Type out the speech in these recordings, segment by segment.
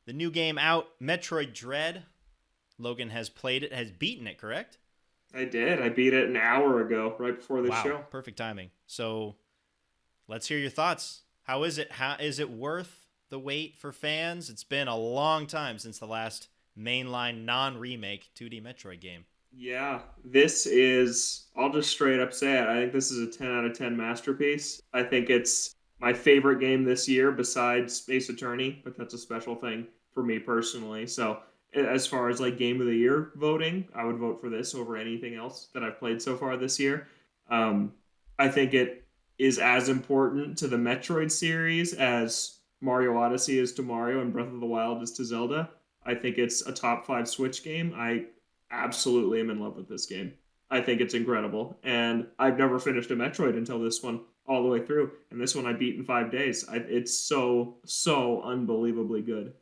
The new game out, Metroid Dread. Logan has played it, has beaten it, correct? I did. I beat it an hour ago, right before this Wow, show. perfect timing. So let's hear your thoughts. How is it? How is it worth the wait for fans? It's been a long time since the last mainline non-remake 2D Metroid game. Yeah, this is, I'll just straight up say it. I think this is a 10 out of 10 masterpiece. I think it's my favorite game this year besides Space Attorney, but that's a special thing for me personally. So, as far as like game of the year voting, I would vote for this over anything else that I've played so far this year. Um, I think it is as important to the Metroid series as Mario Odyssey is to Mario and Breath of the Wild is to Zelda. I think it's a top five Switch game. I absolutely am in love with this game. I think it's incredible. And I've never finished a Metroid until this one all the way through. And this one I beat in 5 days. It's so unbelievably good.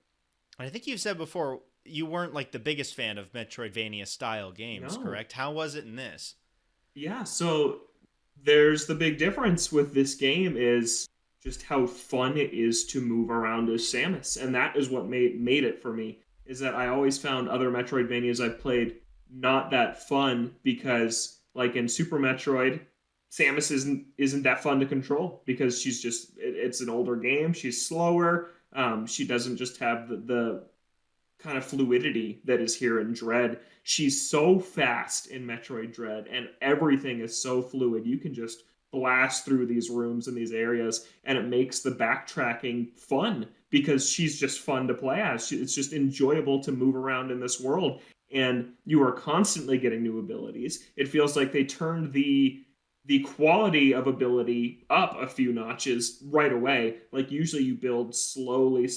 I think you've said before you weren't like the biggest fan of Metroidvania style games, No. correct? How was it in this? Yeah, so there's the big difference with this game is just how fun it is to move around as Samus. And that is what made it for me. Is that I always found other Metroidvanias I've played not that fun because like in Super Metroid, Samus isn't that fun to control because it's an older game. She's slower. She doesn't just have the kind of fluidity that is here in Dread. She's so fast in Metroid Dread, and everything is so fluid. You can just blast through these rooms and these areas, and it makes the backtracking fun because she's just fun to play as. It's just enjoyable to move around in this world, and you are constantly getting new abilities. It feels like they turned the quality of ability up a few notches right away. Like usually you build slowly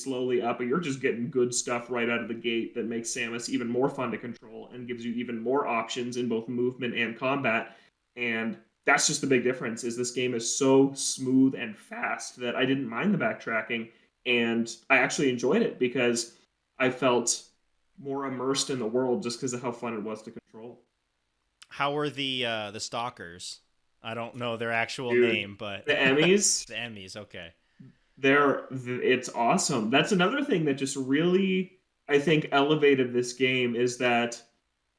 up, but you're just getting good stuff right out of the gate that makes Samus even more fun to control and gives you even more options in both movement and combat. And that's just the big difference is this game is so smooth and fast that I didn't mind the backtracking and I actually enjoyed it because I felt more immersed in the world just because of how fun it was to control. How were the stalkers? I don't know their actual Dude, name, but the Emmys, the Emmys. Okay. it's awesome. That's another thing that just really I think elevated this game is that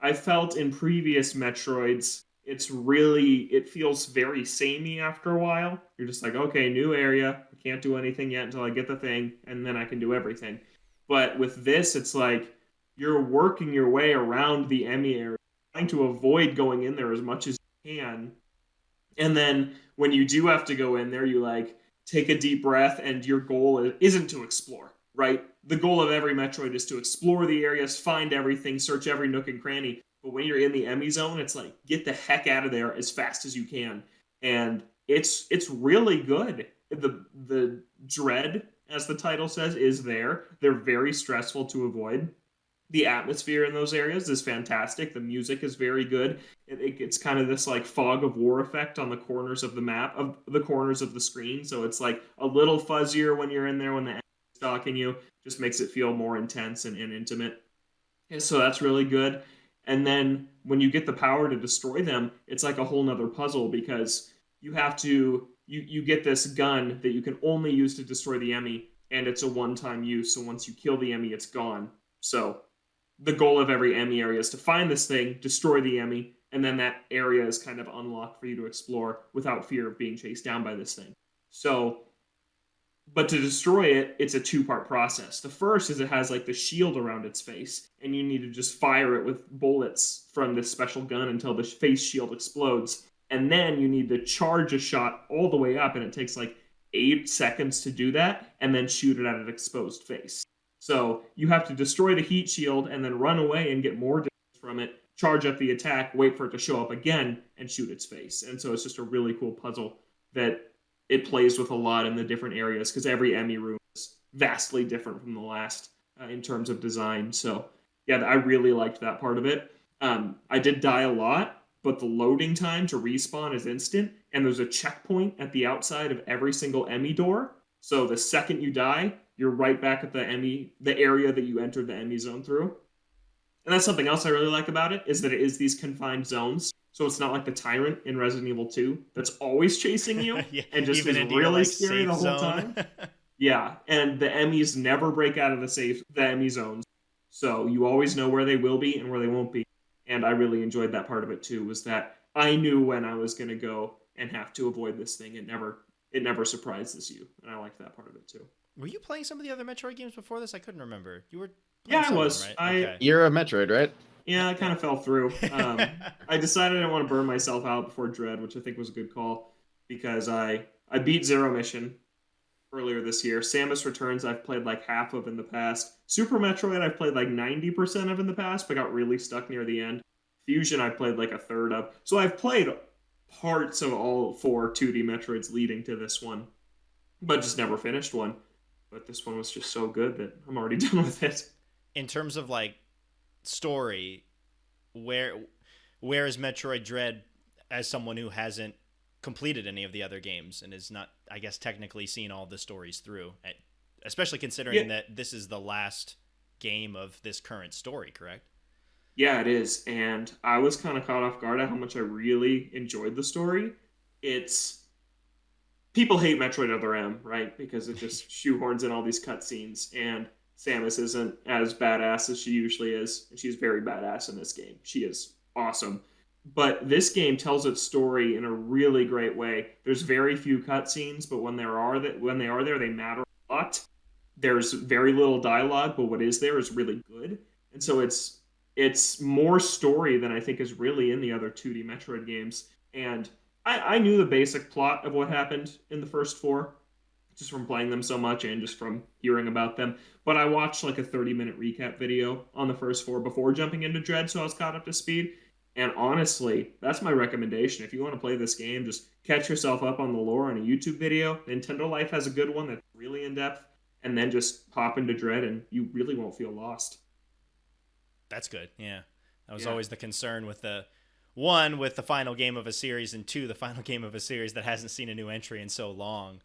I felt in previous Metroids it feels very samey after a while. You're just like, okay, new area. I can't do anything yet until I get the thing, and then I can do everything. But with this, it's like you're working your way around the Emmy area, trying to avoid going in there as much as you can, and then when you do have to go in there, you like take a deep breath, and your goal isn't to explore, right? The goal of every Metroid is to explore the areas, find everything, search every nook and cranny. But when you're in the Emmy zone, it's like get the heck out of there as fast as you can, and it's really good. The dread, as the title says, is there. They're very stressful to avoid. The atmosphere in those areas is fantastic. The music is very good. It's kind of this like fog of war effect on the corners of the map, of the corners of the screen. So it's like a little fuzzier when you're in there when the enemy's stalking you. Just makes it feel more intense and intimate. And so that's really good. And then when you get the power to destroy them, it's like a whole nother puzzle because you get this gun that you can only use to destroy the enemy, and it's a one-time use. So once you kill the enemy, it's gone. So the goal of every Emmy area is to find this thing, destroy the Emmy, and then that area is kind of unlocked for you to explore without fear of being chased down by this thing. So, but to destroy it, it's a two-part process. The first is it has like the shield around its face, and you need to just fire it with bullets from this special gun until the face shield explodes. And then you need to charge a shot all the way up, and it takes like 8 seconds to do that, and then shoot it at an exposed face. So you have to destroy the heat shield and then run away and get more damage from it, charge up the attack, wait for it to show up again, and shoot its face. And so it's just a really cool puzzle that it plays with a lot in the different areas because every Emmy room is vastly different from the last in terms of design. So yeah, I really liked that part of it. I did die a lot, but the loading time to respawn is instant, and there's a checkpoint at the outside of every single Emmy door. So the second you die, you're right back at the area that you entered the Emmy zone through. And that's something else I really like about it is that it is these confined zones. So it's not like the tyrant in Resident Evil 2 that's always chasing you Yeah, and just even is into your really like scary the safe whole zone. time. Yeah, and the Emmys never break out of the Emmy zones, so you always know where they will be and where they won't be. And I really enjoyed that part of it too. Was that I knew when I was going to go and have to avoid this thing. It never surprises you, and I liked that part of it too. Were you playing some of the other Metroid games before this? I couldn't remember. You were Yeah, playing I some of them, was. right? I Okay. You're a Metroid, right? Yeah, I kind of fell through. I decided I didn't want to burn myself out before Dread, which I think was a good call because I beat Zero Mission earlier this year. Samus Returns I've played like half of in the past. Super Metroid I've played like 90% of in the past, but got really stuck near the end. Fusion I played like a third of. So I've played parts of all four 2D Metroids leading to this one, but just never finished one. But this one was just so good that I'm already done with it. In terms of like story, where is Metroid Dread as someone who hasn't completed any of the other games and is not, I guess, technically seen all the stories through, especially considering that this is the last game of this current story, correct? Yeah, it is. And I was kind of caught off guard at how much I really enjoyed the story. It's people hate Metroid Other M, right? Because it just shoehorns in all these cutscenes, and Samus isn't as badass as she usually is, and she's very badass in this game. She is awesome. But this game tells its story in a really great way. There's very few cutscenes, but when they are there, they matter a lot. There's very little dialogue, but what is there is really good. And so it's more story than I think is really in the other 2D Metroid games. And I knew the basic plot of what happened in the first four, just from playing them so much and just from hearing about them. But I watched like a 30-minute recap video on the first four before jumping into Dread, so I was caught up to speed. And honestly, that's my recommendation. If you want to play this game, just catch yourself up on the lore on a YouTube video. Nintendo Life has a good one that's really in depth, and then just hop into Dread, and you really won't feel lost. That's good. Yeah. That was Yeah. always the concern with with the final game of a series, and two, the final game of a series that hasn't seen a new entry in so long.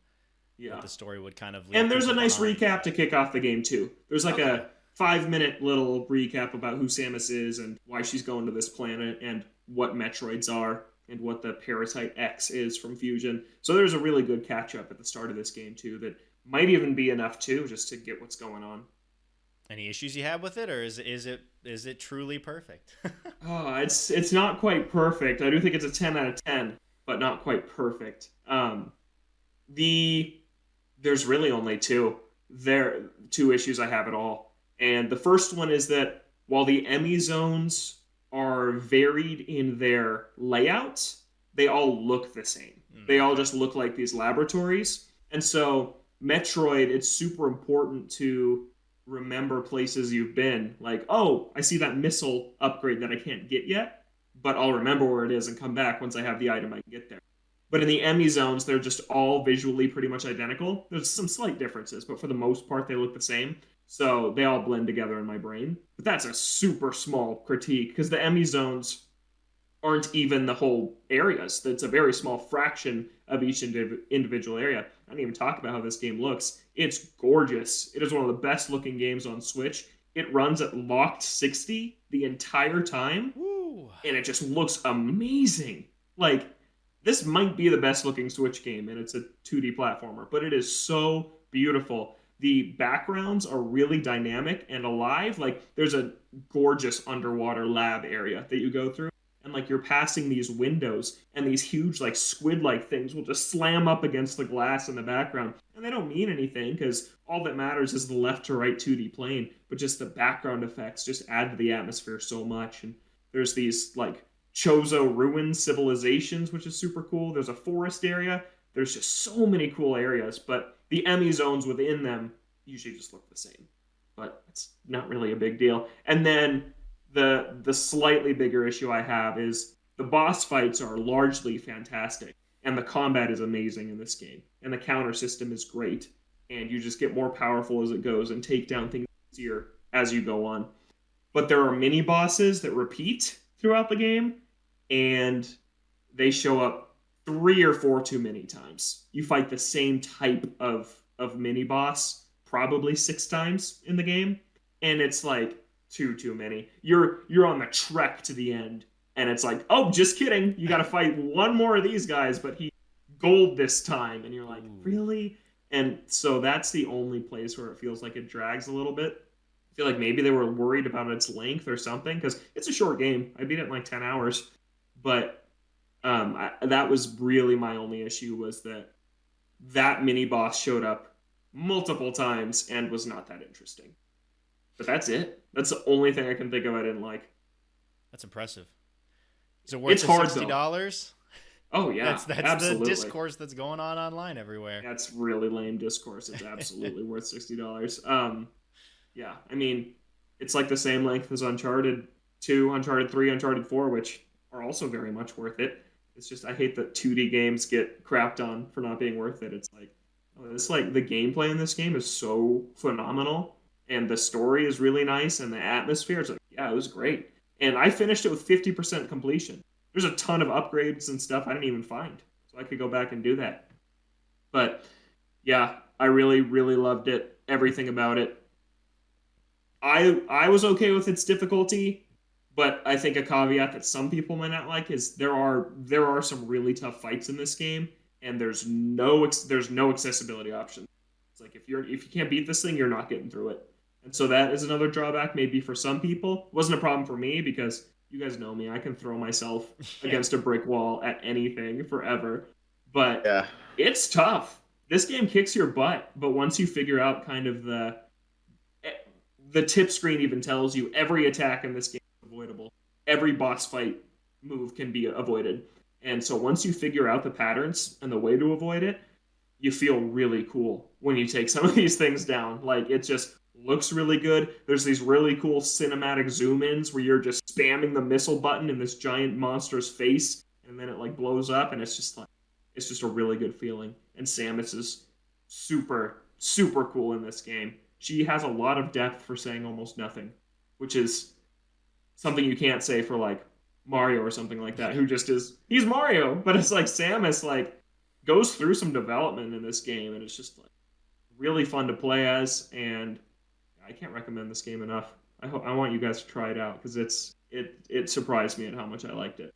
Yeah. That the story would kind of leave And there's a people nice behind. recap to kick off the game, too. There's like Okay. a 5-minute little recap about who Samus is and why she's going to this planet and what Metroids are and what the Parasite X is from Fusion. So there's a really good catch up at the start of this game, too, that might even be enough, too, just to get what's going on. Any issues you have with it, or is it truly perfect? Oh, it's not quite perfect. I do think it's a 10 out of 10, but not quite perfect. There's really only two issues I have at all. And the first one is that while the Emmy zones are varied in their layouts, they all look the same. They all just look like these laboratories. And so Metroid, it's super important to remember places you've been. Like, oh, I see that missile upgrade that I can't get yet, but I'll remember where it is and come back once I have the item I can get there. But in the Emmy zones, they're just all visually pretty much identical. There's some slight differences, but for the most part, they look the same. So they all blend together in my brain. But that's a super small critique, because the Emmy zones aren't even the whole areas. It's a very small fraction of each individual area. I didn't even talk about how this game looks. It's gorgeous. It is one of the best looking games on Switch. It runs at locked 60 the entire time. Woo. And it just looks amazing. Like, this might be the best looking Switch game, and it's a 2D platformer, but it is so beautiful. The backgrounds are really dynamic and alive. Like, there's a gorgeous underwater lab area that you go through, and like you're passing these windows, and these huge like squid-like things will just slam up against the glass in the background, and they don't mean anything because all that matters is the left to right 2D plane, but just the background effects just add to the atmosphere so much. And there's these like Chozo ruined civilizations, which is super cool. There's a forest area. There's just so many cool areas, but the Emmy zones within them usually just look the same. But it's not really a big deal. And then the slightly bigger issue I have is the boss fights are largely fantastic, and the combat is amazing in this game, and the counter system is great, and you just get more powerful as it goes and take down things easier as you go on. But there are mini bosses that repeat throughout the game, and they show up 3 or 4 too many times. You fight the same type of mini boss probably 6 times in the game, and it's like too many. You're on the trek to the end, and it's like, oh, just kidding. You got to fight one more of these guys, but he gold this time, and you're like, really? And so that's the only place where it feels like it drags a little bit. I feel like maybe they were worried about its length or something because it's a short game. I beat it in like 10 hours. But that was really my only issue was that mini boss showed up multiple times and was not that interesting. But that's it. That's the only thing I can think of I didn't like. That's impressive. Is it worth It's the hard, $60? Oh yeah, That's absolutely. the discourse that's going on online everywhere. That's really lame discourse. It's absolutely worth $60. Yeah, I mean, it's like the same length as Uncharted 2, Uncharted 3, Uncharted 4, which are also very much worth it. It's just I hate that 2D games get crapped on for not being worth it. It's like, oh, it's like the gameplay in this game is so phenomenal, and the story is really nice, and the atmosphere. It's like, yeah, it was great, and I finished it with 50% completion. There's a ton of upgrades and stuff I didn't even find, so I could go back and do that. But yeah, I really, really loved it. Everything about it. I was okay with its difficulty, but I think a caveat that some people might not like is there are some really tough fights in this game, and there's no accessibility option. It's like if you can't beat this thing, you're not getting through it, and so that is another drawback maybe for some people. It wasn't a problem for me because you guys know me. I can throw myself against a brick wall at anything forever, but Yeah. it's tough. This game kicks your butt, but once you figure out kind of the tip screen even tells you every attack in this game is avoidable. Every boss fight move can be avoided. And so once you figure out the patterns and the way to avoid it, you feel really cool when you take some of these things down. Like, it just looks really good. There's these really cool cinematic zoom-ins where you're just spamming the missile button in this giant monster's face, and then it like blows up, and it's just a really good feeling. And Samus is super, super cool in this game. She has a lot of depth for saying almost nothing, which is something you can't say for like Mario or something like that, who just he's Mario, but it's like Samus like goes through some development in this game, and it's just like really fun to play as, and I can't recommend this game enough. I want you guys to try it out because it surprised me at how much I liked it.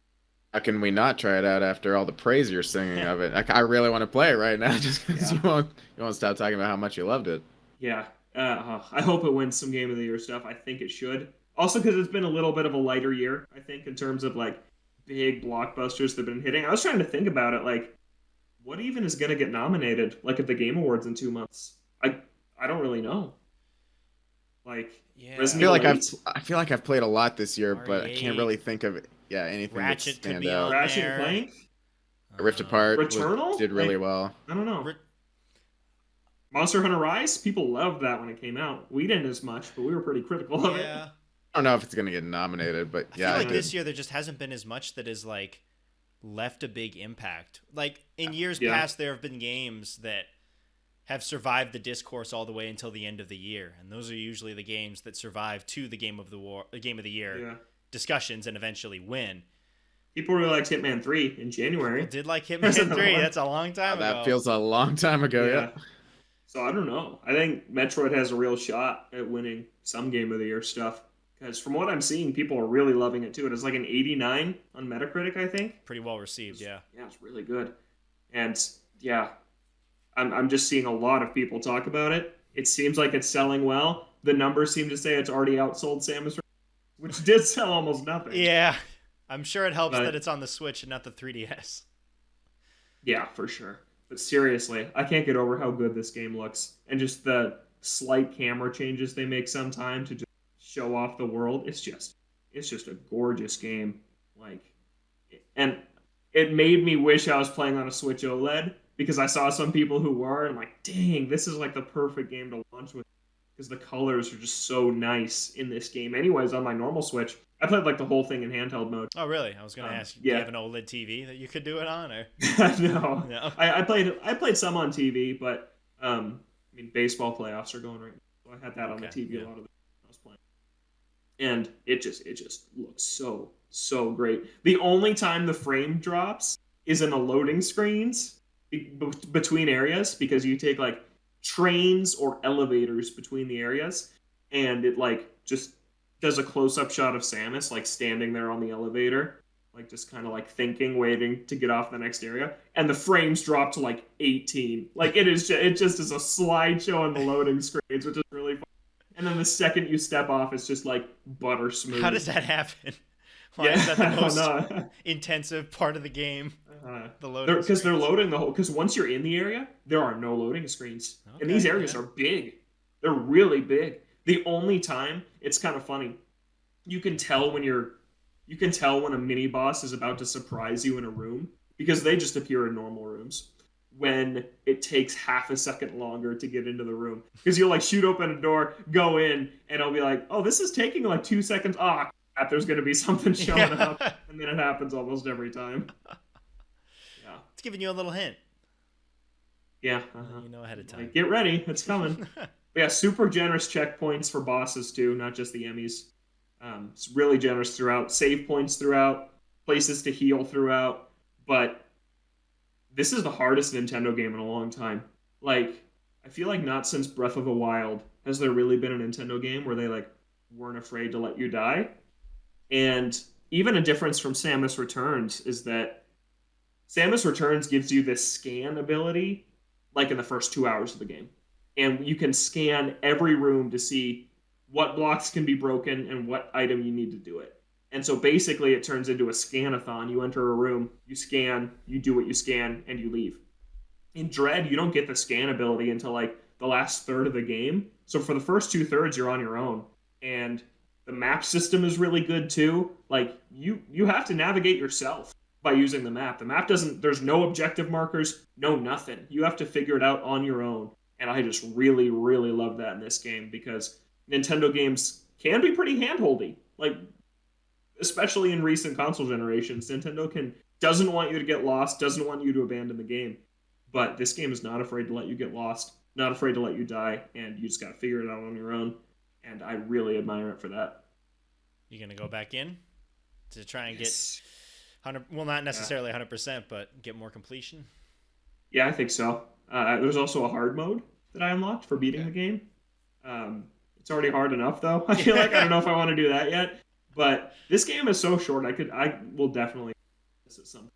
How can we not try it out after all the praise you're singing of it? I really want to play it right now just because you won't stop talking about how much you loved it. Yeah. I hope it wins some Game of the Year stuff. I think it should. Also because it's been a little bit of a lighter year, I think, in terms of like big blockbusters that have been hitting. I was trying to think about it, like, what even is going to get nominated, like, at the Game Awards in 2 months? I don't really know. Like, yeah. I feel like I've played a lot this year, but I can't really think of anything Ratchet that stand could be out. on Ratchet there. and Clank? Rift Apart Returnal? did really well. I don't know. Monster Hunter Rise? People loved that when it came out. We didn't as much, but we were pretty critical of it. Yeah. I don't know if it's going to get nominated, but I yeah. feel like this year there just hasn't been as much that has like left a big impact. Like in years past, there have been games that have survived the discourse all the way until the end of the year, and those are usually the games that survive to the Game of the Year discussions and eventually win. People really liked Hitman 3 in January. People did like Hitman 3. That's a long time ago. That feels a long time ago, yeah. So I don't know. I think Metroid has a real shot at winning some Game of the Year stuff. Because from what I'm seeing, people are really loving it too. It is like an 89 on Metacritic, I think. Pretty well received, yeah. Yeah, it's really good. And yeah, I'm just seeing a lot of people talk about it. It seems like it's selling well. The numbers seem to say it's already outsold Samus, which did sell almost nothing. Yeah, I'm sure it helps that it's on the Switch and not the 3DS. Yeah, for sure. But seriously, I can't get over how good this game looks. And just the slight camera changes they make sometime to just show off the world. It's just a gorgeous game. And it made me wish I was playing on a Switch OLED because I saw some people who were, and I'm like, dang, this is like the perfect game to launch with because the colors are just so nice in this game. Anyways, on my normal Switch, I played like the whole thing in handheld mode. Oh, really? I was going to ask you, do you have an OLED TV that you could do it on? Or? No. I played some on TV, but I mean, baseball playoffs are going right now, so I had that on the TV a lot of the time I was playing. And it just looks so great. The only time the frame drops is in the loading screens between areas because you take like trains or elevators between the areas, and it like just does a close-up shot of Samus like standing there on the elevator, like just kind of like thinking, waiting to get off the next area, and the frames drop to like 18. Like it just is a slideshow on the loading screens, which is really fun. And then the second you step off, it's just like butter smooth. How does that happen? Why Yeah, is that the I don't most know. intensive part of the game? The loading Because they're screens? loading the whole. Because once you're in the area, there are no loading screens, and Okay, these areas yeah. are big. They're really big. The only time it's kind of funny, you can tell when a mini boss is about to surprise you in a room because they just appear in normal rooms. When it takes half a second longer to get into the room, because you'll like shoot open a door, go in, and it'll be like, oh, this is taking like 2 seconds. Ah, crap, there's gonna be something showing up, Yeah. and then it happens almost every time. Yeah. It's giving you a little hint. Yeah. You know ahead of time. Like, get ready, it's coming. But yeah, super generous checkpoints for bosses too, not just the Emmys. It's really generous throughout. Save points throughout, places to heal throughout. But this is the hardest Nintendo game in a long time. Like, I feel like not since Breath of the Wild has there really been a Nintendo game where they like weren't afraid to let you die. And even a difference from Samus Returns is that Samus Returns gives you this scan ability like in the first 2 hours of the game. And you can scan every room to see what blocks can be broken and what item you need to do it. And so basically it turns into a scan-a-thon. You enter a room, you scan, you do what you scan, and you leave. In Dread, you don't get the scan ability until like the last third of the game. So for the first 2/3, you're on your own. And the map system is really good too. Like you have to navigate yourself by using the map. The map doesn't, there's no objective markers, no nothing. You have to figure it out on your own. And I just really, really love that in this game because Nintendo games can be pretty handholdy. Like, especially in recent console generations, Nintendo doesn't want you to get lost, doesn't want you to abandon the game. But this game is not afraid to let you get lost, not afraid to let you die, and you just got to figure it out on your own. And I really admire it for that. You gonna go back in to try and Yes. get 100? Well, not necessarily 100%, but get more completion. Yeah, I think so. There's also a hard mode that I unlocked for beating the game. It's already hard enough, though. I feel like I don't know if I want to do that yet. But this game is so short. I will definitely miss it some.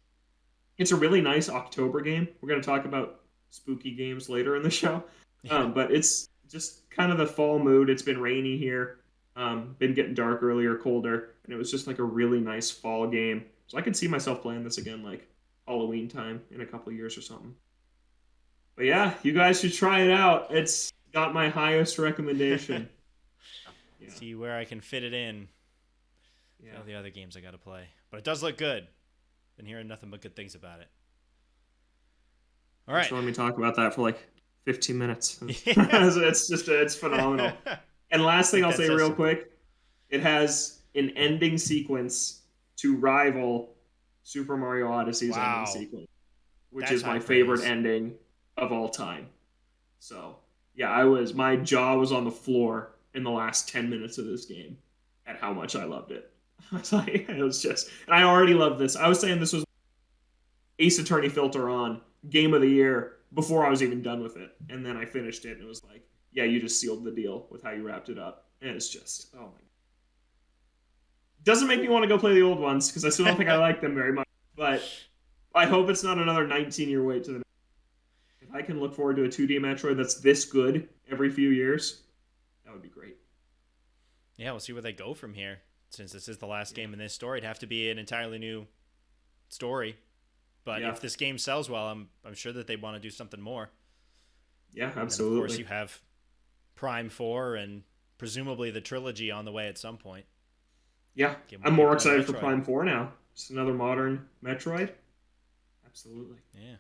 It's a really nice October game. We're going to talk about spooky games later in the show. But it's just kind of the fall mood. It's been rainy here. Been getting dark earlier, colder, and it was just like a really nice fall game. So I could see myself playing this again, like Halloween time in a couple of years or something. But yeah, you guys should try it out. It's got my highest recommendation. Yeah. See where I can fit it in. Yeah. All the other games I got to play, but it does look good. Been hearing nothing but good things about it. All right. Just let me talk about that for like 15 minutes. Yeah. It's phenomenal. And last thing I'll say real quick, it has an ending sequence to rival Super Mario Odyssey's Wow. ending sequence, which That's is my high favorite praise. ending of all time. So yeah, my jaw was on the floor in the last 10 minutes of this game at how much I loved it. I was like, it was just, and I already love this. I was saying this was Ace Attorney Filter on Game of the Year before I was even done with it, and then I finished it, and it was like, yeah, you just sealed the deal with how you wrapped it up, and it's just, oh my god. Doesn't make me want to go play the old ones because I still don't think I like them very much, but I hope it's not another 19-year wait to the next. If I can look forward to a 2D Metroid that's this good every few years, that would be great. Yeah, we'll see where they go from here. Since this is the last game in this story, it'd have to be an entirely new story. But Yeah. if this game sells well, I'm sure that they want to do something more. Yeah, And of absolutely. course, you have Prime 4 and presumably the trilogy on the way at some point. Yeah, Get more I'm more people into excited for Metroid. Prime 4 now. Just another modern Metroid. Absolutely. Yeah.